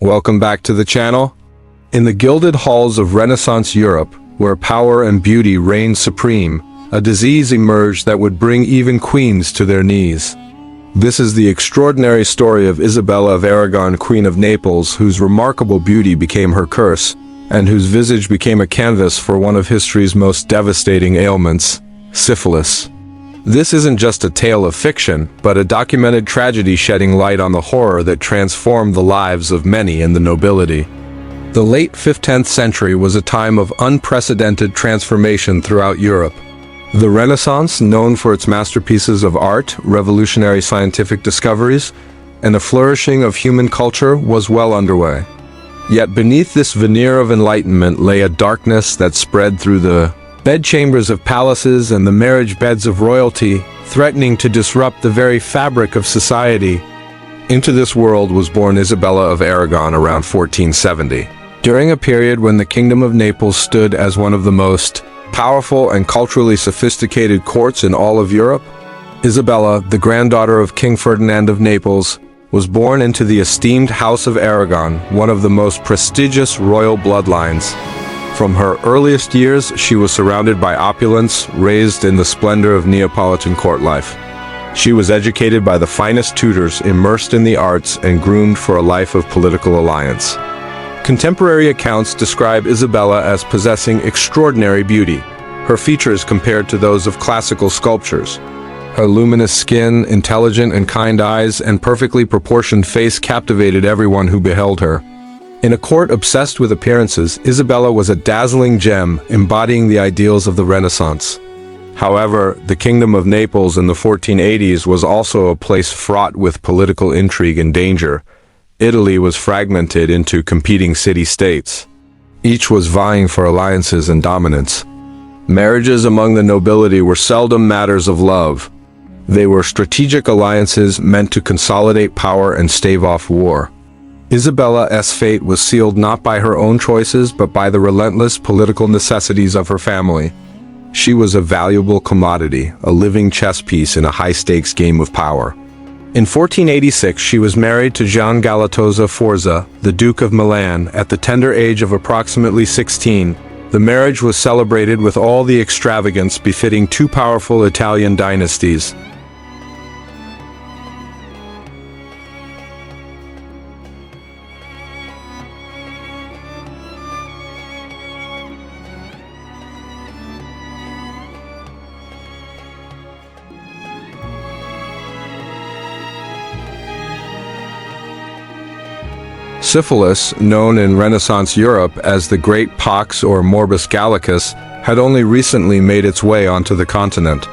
Welcome back to the channel. In the gilded halls of Renaissance Europe, where power and beauty reigned supreme, a disease emerged that would bring even queens to their knees. This is the extraordinary story of Isabella of Aragon, Queen of Naples, whose remarkable beauty became her curse, and whose visage became a canvas for one of history's most devastating ailments, syphilis. This isn't just a tale of fiction, but a documented tragedy shedding light on the horror that transformed the lives of many in the nobility. The late 15th century was a time of unprecedented transformation throughout Europe. The Renaissance, known for its masterpieces of art, revolutionary scientific discoveries, and the flourishing of human culture, was well underway. Yet beneath this veneer of enlightenment lay a darkness that spread through the bedchambers of palaces and the marriage beds of royalty, threatening to disrupt the very fabric of society. Into this world was born Isabella of Aragon around 1470. During a period when the Kingdom of Naples stood as one of the most powerful and culturally sophisticated courts in all of Europe, Isabella, the granddaughter of King Ferdinand of Naples, was born into the esteemed House of Aragon, one of the most prestigious royal bloodlines. From her earliest years, she was surrounded by opulence, raised in the splendor of Neapolitan court life. She was educated by the finest tutors, immersed in the arts, and groomed for a life of political alliance. Contemporary accounts describe Isabella as possessing extraordinary beauty, her features compared to those of classical sculptures. Her luminous skin, intelligent and kind eyes, and perfectly proportioned face captivated everyone who beheld her. In a court obsessed with appearances, Isabella was a dazzling gem, embodying the ideals of the Renaissance. However, the Kingdom of Naples in the 1480s was also a place fraught with political intrigue and danger. Italy was fragmented into competing city-states. Each was vying for alliances and dominance. Marriages among the nobility were seldom matters of love. They were strategic alliances meant to consolidate power and stave off war. Isabella's fate was sealed not by her own choices but by the relentless political necessities of her family. She was a valuable commodity, a living chess piece in a high-stakes game of power. In 1486, she was married to Gian Galeazzo Sforza, the Duke of Milan, at the tender age of approximately 16. The marriage was celebrated with all the extravagance befitting two powerful Italian dynasties. Syphilis, known in Renaissance Europe as the Great Pox or Morbus Gallicus, had only recently made its way onto the continent.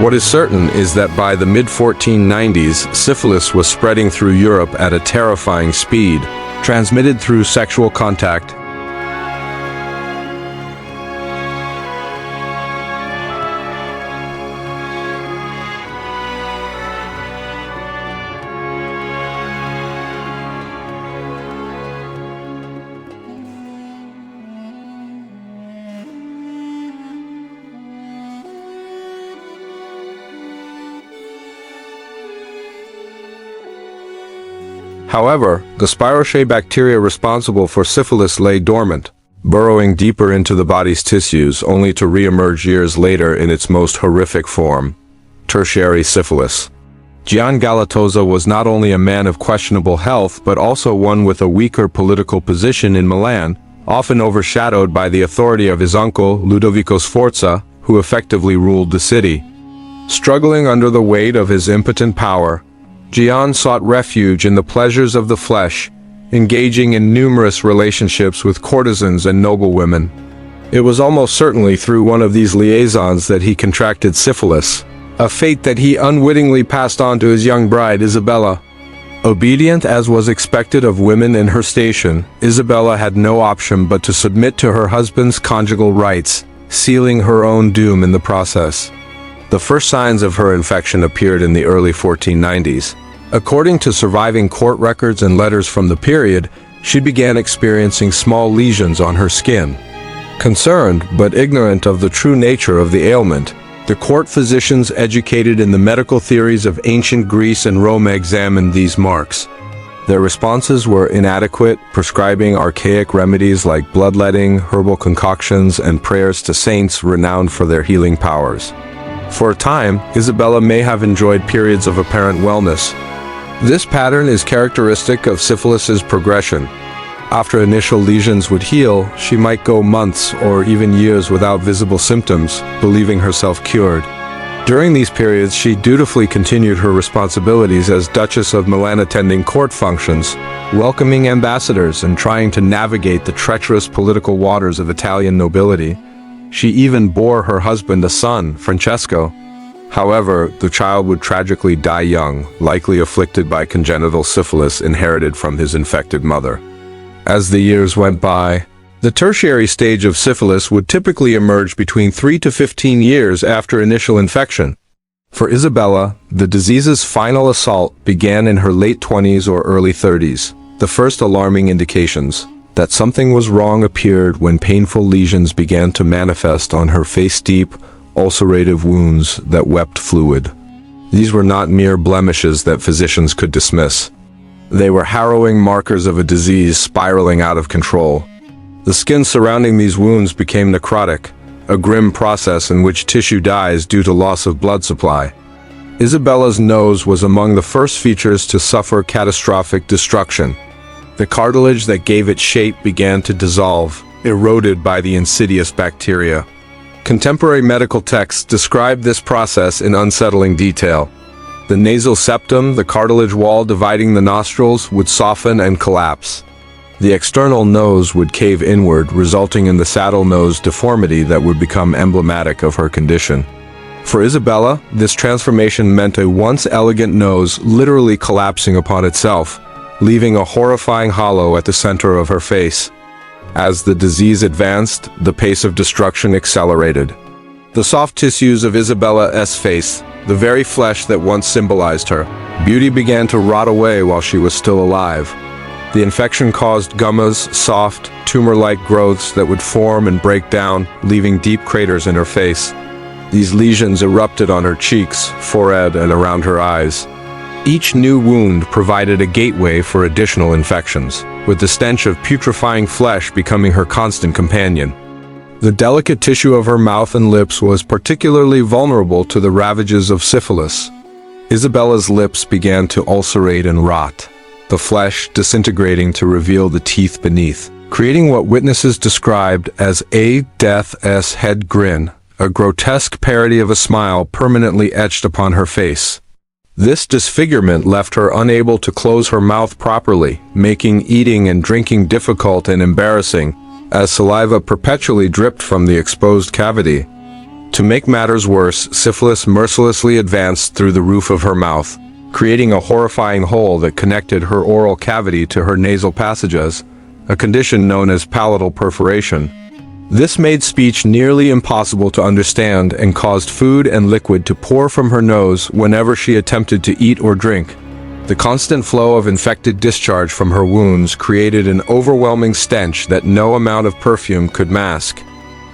What is certain is that by the mid-1490s, syphilis was spreading through Europe at a terrifying speed, transmitted through sexual contact. However, the spirochaete bacteria responsible for syphilis lay dormant, burrowing deeper into the body's tissues only to re-emerge years later in its most horrific form, tertiary syphilis. Gian Galeazzo was not only a man of questionable health but also one with a weaker political position in Milan, often overshadowed by the authority of his uncle, Ludovico Sforza, who effectively ruled the city. Struggling under the weight of his impotent power, Gian sought refuge in the pleasures of the flesh, engaging in numerous relationships with courtesans and noblewomen. It was almost certainly through one of these liaisons that he contracted syphilis, a fate that he unwittingly passed on to his young bride, Isabella. Obedient as was expected of women in her station, Isabella had no option but to submit to her husband's conjugal rights, sealing her own doom in the process. The first signs of her infection appeared in the early 1490s. According to surviving court records and letters from the period, she began experiencing small lesions on her skin. Concerned, but ignorant of the true nature of the ailment, the court physicians educated in the medical theories of ancient Greece and Rome examined these marks. Their responses were inadequate, prescribing archaic remedies like bloodletting, herbal concoctions, and prayers to saints renowned for their healing powers. For a time, Isabella may have enjoyed periods of apparent wellness. This pattern is characteristic of syphilis's progression. After initial lesions would heal, she might go months or even years without visible symptoms, believing herself cured. During these periods, she dutifully continued her responsibilities as Duchess of Milan, attending court functions, welcoming ambassadors, and trying to navigate the treacherous political waters of Italian nobility. She even bore her husband a son, Francesco. However, the child would tragically die young, likely afflicted by congenital syphilis inherited from his infected mother. As the years went by, the tertiary stage of syphilis would typically emerge between 3 to 15 years after initial infection. For Isabella, the disease's final assault began in her late 20s or early 30s. The first alarming indications that something was wrong appeared when painful lesions began to manifest on her face, deep, ulcerative wounds that wept fluid. These were not mere blemishes that physicians could dismiss. They were harrowing markers of a disease spiraling out of control. The skin surrounding these wounds became necrotic, a grim process in which tissue dies due to loss of blood supply. Isabella's nose was among the first features to suffer catastrophic destruction. The cartilage that gave it shape began to dissolve, eroded by the insidious bacteria. Contemporary medical texts describe this process in unsettling detail. The nasal septum, the cartilage wall dividing the nostrils, would soften and collapse. The external nose would cave inward, resulting in the saddle nose deformity that would become emblematic of her condition. For Isabella, this transformation meant a once elegant nose literally collapsing upon itself, leaving a horrifying hollow at the center of her face. As the disease advanced, the pace of destruction accelerated. The soft tissues of Isabella's face, the very flesh that once symbolized her beauty, began to rot away while she was still alive. The infection caused gummas, soft, tumor-like growths that would form and break down, leaving deep craters in her face. These lesions erupted on her cheeks, forehead, and around her eyes. Each new wound provided a gateway for additional infections, with the stench of putrefying flesh becoming her constant companion. The delicate tissue of her mouth and lips was particularly vulnerable to the ravages of syphilis. Isabella's lips began to ulcerate and rot, the flesh disintegrating to reveal the teeth beneath, creating what witnesses described as a death's head grin, a grotesque parody of a smile permanently etched upon her face. This disfigurement left her unable to close her mouth properly, making eating and drinking difficult and embarrassing, as saliva perpetually dripped from the exposed cavity. To make matters worse, syphilis mercilessly advanced through the roof of her mouth, creating a horrifying hole that connected her oral cavity to her nasal passages, a condition known as palatal perforation. This made speech nearly impossible to understand and caused food and liquid to pour from her nose whenever she attempted to eat or drink. The constant flow of infected discharge from her wounds created an overwhelming stench that no amount of perfume could mask.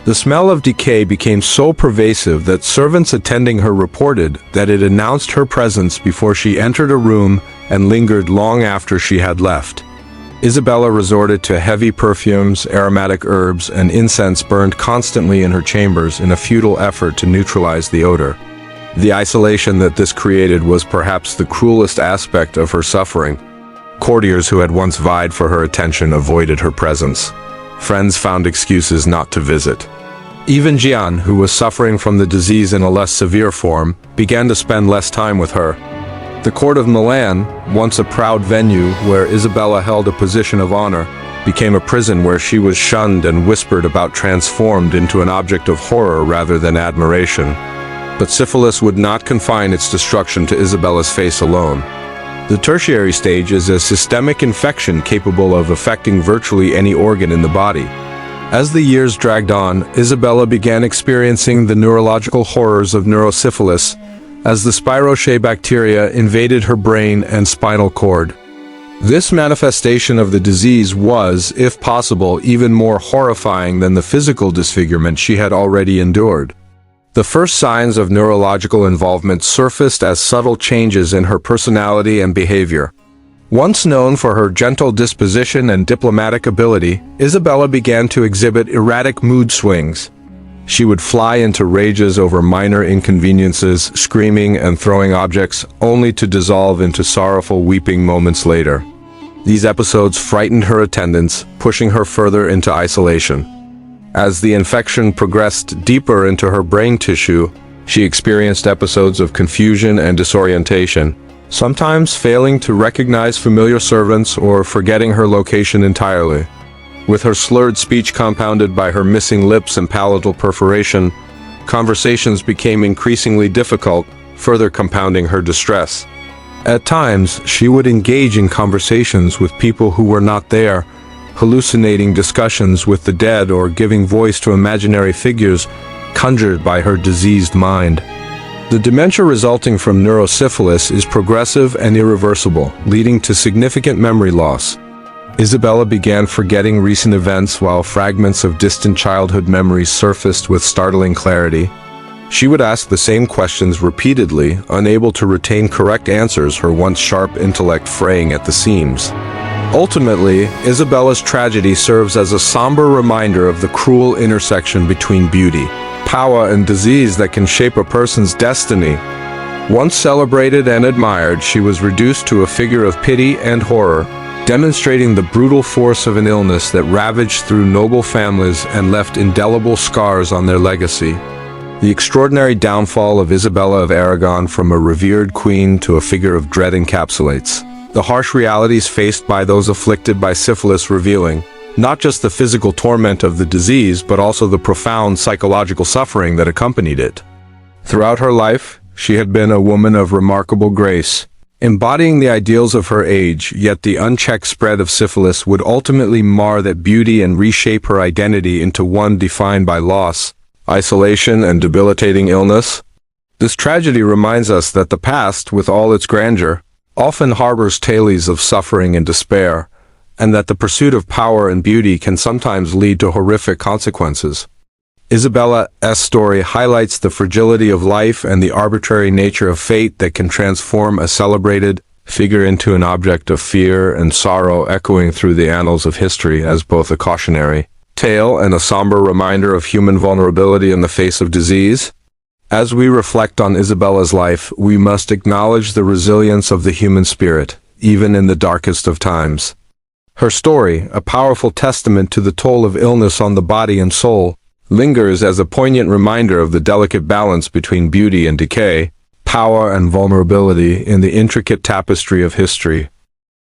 The smell of decay became so pervasive that servants attending her reported that it announced her presence before she entered a room and lingered long after she had left. Isabella resorted to heavy perfumes, aromatic herbs, and incense burned constantly in her chambers in a futile effort to neutralize the odor. The isolation that this created was perhaps the cruelest aspect of her suffering. Courtiers who had once vied for her attention avoided her presence. Friends found excuses not to visit. Even Gian, who was suffering from the disease in a less severe form, began to spend less time with her. The court of Milan, once a proud venue where Isabella held a position of honor, became a prison where she was shunned and whispered about, transformed into an object of horror rather than admiration. But syphilis would not confine its destruction to Isabella's face alone. The tertiary stage is a systemic infection capable of affecting virtually any organ in the body. As the years dragged on, Isabella began experiencing the neurological horrors of neurosyphilis as the spirochaete bacteria invaded her brain and spinal cord. This manifestation of the disease was, if possible, even more horrifying than the physical disfigurement she had already endured. The first signs of neurological involvement surfaced as subtle changes in her personality and behavior. Once known for her gentle disposition and diplomatic ability, Isabella began to exhibit erratic mood swings. She would fly into rages over minor inconveniences, screaming and throwing objects, only to dissolve into sorrowful weeping moments later. These episodes frightened her attendants, pushing her further into isolation. As the infection progressed deeper into her brain tissue, she experienced episodes of confusion and disorientation, sometimes failing to recognize familiar servants or forgetting her location entirely. With her slurred speech compounded by her missing lips and palatal perforation, conversations became increasingly difficult, further compounding her distress. At times, she would engage in conversations with people who were not there, hallucinating discussions with the dead or giving voice to imaginary figures conjured by her diseased mind. The dementia resulting from neurosyphilis is progressive and irreversible, leading to significant memory loss. Isabella began forgetting recent events while fragments of distant childhood memories surfaced with startling clarity. She would ask the same questions repeatedly, unable to retain correct answers, her once sharp intellect fraying at the seams. Ultimately, Isabella's tragedy serves as a somber reminder of the cruel intersection between beauty, power, and disease that can shape a person's destiny. Once celebrated and admired, she was reduced to a figure of pity and horror, demonstrating the brutal force of an illness that ravaged through noble families and left indelible scars on their legacy. The extraordinary downfall of Isabella of Aragon from a revered queen to a figure of dread encapsulates the harsh realities faced by those afflicted by syphilis, revealing not just the physical torment of the disease, but also the profound psychological suffering that accompanied it. Throughout her life, she had been a woman of remarkable grace, embodying the ideals of her age, yet the unchecked spread of syphilis would ultimately mar that beauty and reshape her identity into one defined by loss, isolation, and debilitating illness. This tragedy reminds us that the past, with all its grandeur, often harbors tales of suffering and despair, and that the pursuit of power and beauty can sometimes lead to horrific consequences. Isabella's story highlights the fragility of life and the arbitrary nature of fate that can transform a celebrated figure into an object of fear and sorrow, echoing through the annals of history as both a cautionary tale and a somber reminder of human vulnerability in the face of disease. As we reflect on Isabella's life, we must acknowledge the resilience of the human spirit, even in the darkest of times. Her story, a powerful testament to the toll of illness on the body and soul, lingers as a poignant reminder of the delicate balance between beauty and decay, power and vulnerability in the intricate tapestry of history.